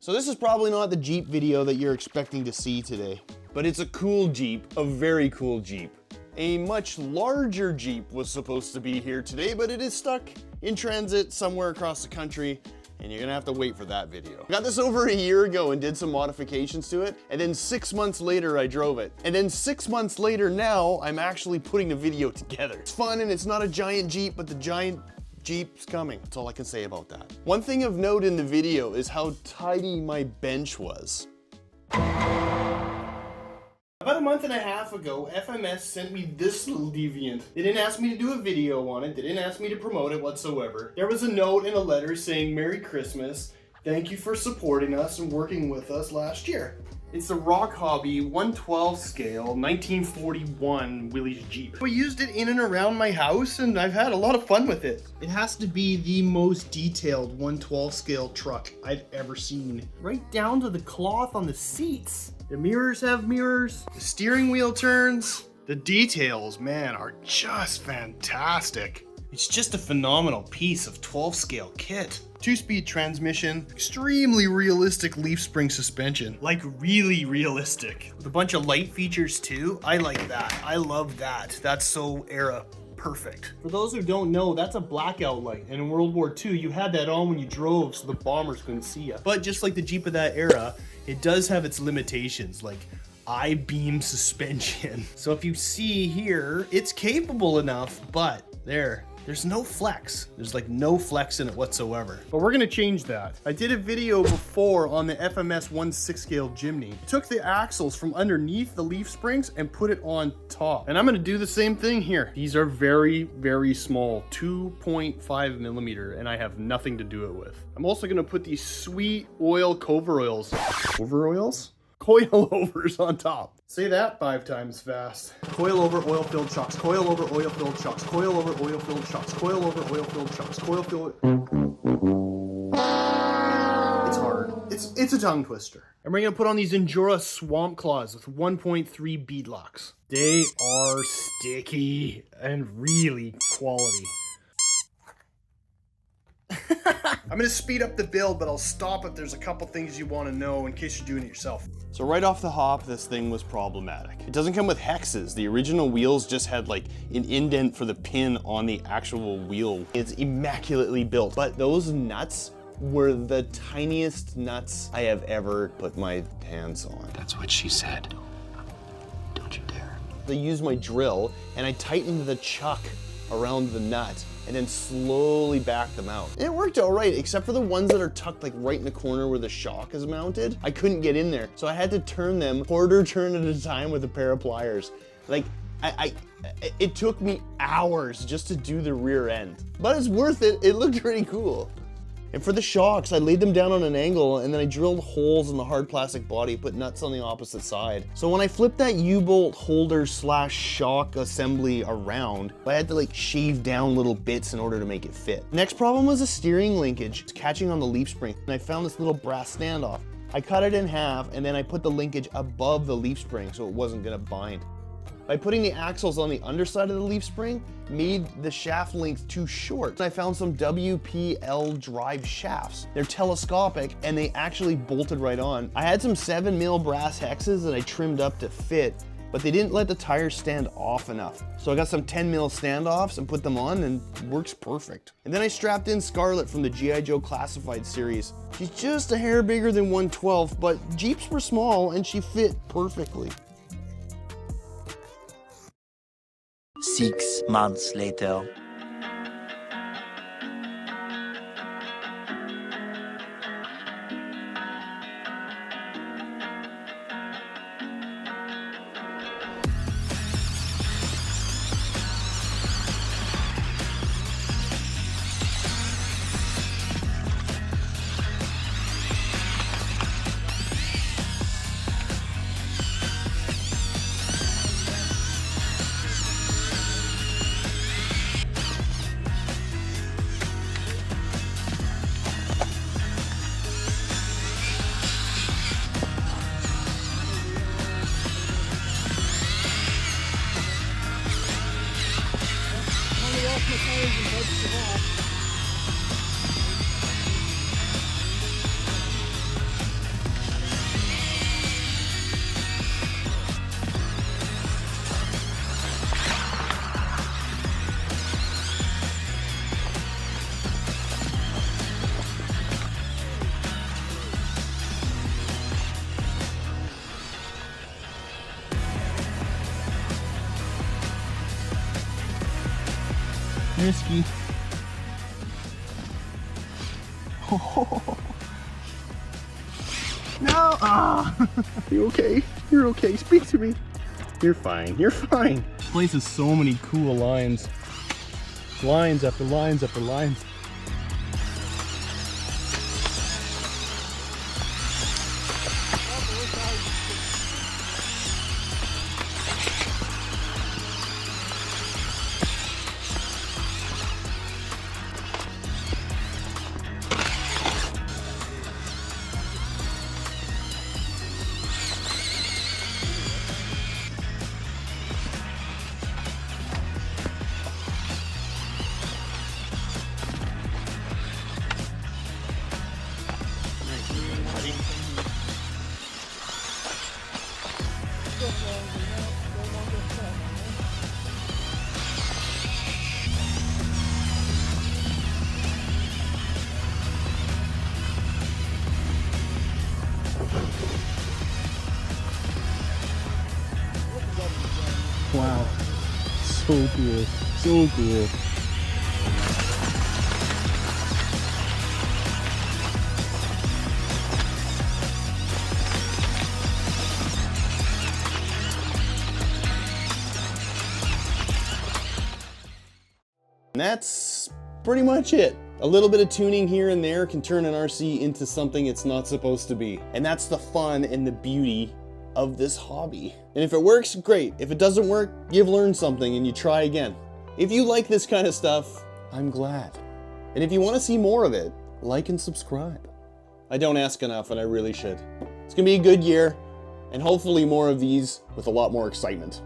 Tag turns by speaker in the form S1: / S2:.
S1: So this is probably not the Jeep video that you're expecting to see today, but it's a cool Jeep, a very cool Jeep. A much larger Jeep was supposed to be here today, but it is stuck in transit somewhere across the country, and you're gonna have to wait for that video. I got this over a year ago and did some modifications to it, and then 6 months later I drove it. And then 6 months later now, I'm actually putting the video together. It's fun and it's not a giant Jeep, but the giant Jeep's coming. That's all I can say about that. One thing of note in the video is how tidy my bench was. About a month and a half ago, FMS sent me this little deviant. They didn't ask me to do a video on it. They didn't ask me to promote it whatsoever. There was a note and a letter saying, "Merry Christmas. Thank you for supporting us and working with us last year." It's the Rock Hobby 1/12 scale 1941 Willys Jeep. We used it in and around my house and I've had a lot of fun with it. It has to be the most detailed 1/12 scale truck I've ever seen. Right down to the cloth on the seats. The mirrors have mirrors, the steering wheel turns. The details, man, are just fantastic. It's just a phenomenal piece of 12 scale kit. 2-speed transmission, extremely realistic leaf spring suspension, like really realistic. With a bunch of light features too. I like that. I love that. That's so era perfect. For those who don't know, that's a blackout light. And in World War II, you had that on when you drove so the bombers couldn't see you. But just like the Jeep of that era, it does have its limitations, like I-beam suspension. So if you see here, it's capable enough, but there's no flex. There's like no flex in it whatsoever. But we're gonna change that. I did a video before on the FMS 1/6 scale Jimny. I took the axles from underneath the leaf springs and put it on top. And I'm gonna do the same thing here. These are very, very small, 2.5 millimeter, and I have nothing to do it with. I'm also gonna put these sweet oil coilovers on top. Say that 5 times fast. Coil over oil-filled shocks, coil over oil-filled shocks, coil over oil-filled shocks, coil over oil-filled shocks, coil-filled... It's hard. It's a tongue twister. And we're gonna put on these Endura Swamp Claws with 1.3 bead locks. They are sticky and really quality. I'm gonna speed up the build, but I'll stop if there's a couple things you want to know in case you're doing it yourself. So right off the hop, this thing was problematic. It doesn't come with hexes. The original wheels just had like an indent for the pin on the actual wheel. It's immaculately built, but those nuts were the tiniest nuts I have ever put my hands on.
S2: That's what she said. Don't you dare.
S1: I used my drill and I tightened the chuck around the nut and then slowly back them out. And it worked all right, except for the ones that are tucked like right in the corner where the shock is mounted. I couldn't get in there, so I had to turn them quarter turn at a time with a pair of pliers. Like, it took me hours just to do the rear end. But it's worth it, it looked pretty cool. And for the shocks, I laid them down on an angle and then I drilled holes in the hard plastic body, put nuts on the opposite side. So when I flipped that U-bolt holder / shock assembly around, I had to like shave down little bits in order to make it fit. Next problem was the steering linkage. It's catching on the leaf spring. And I found this little brass standoff. I cut it in half and then I put the linkage above the leaf spring so it wasn't gonna bind. By putting the axles on the underside of the leaf spring, made the shaft length too short. I found some WPL drive shafts. They're telescopic and they actually bolted right on. I had some 7mm brass hexes that I trimmed up to fit, but they didn't let the tires stand off enough. So I got some 10mm standoffs and put them on and it works perfect. And then I strapped in Scarlett from the G.I. Joe Classified series. She's just a hair bigger than 1/12, but Jeeps were small and she fit perfectly.
S2: 6 months later.
S1: risky. No! Ah! You okay? You're okay. Speak to me. You're fine. You're fine. This place has so many cool lines. Lines after lines after lines. Wow, so cool, so cool. And that's pretty much it. A little bit of tuning here and there can turn an RC into something it's not supposed to be. And that's the fun and the beauty of this hobby. And if it works, great. If it doesn't work, you've learned something and you try again. If you like this kind of stuff, I'm glad. And if you want to see more of it, like and subscribe. I don't ask enough and I really should. It's gonna be a good year and hopefully more of these with a lot more excitement.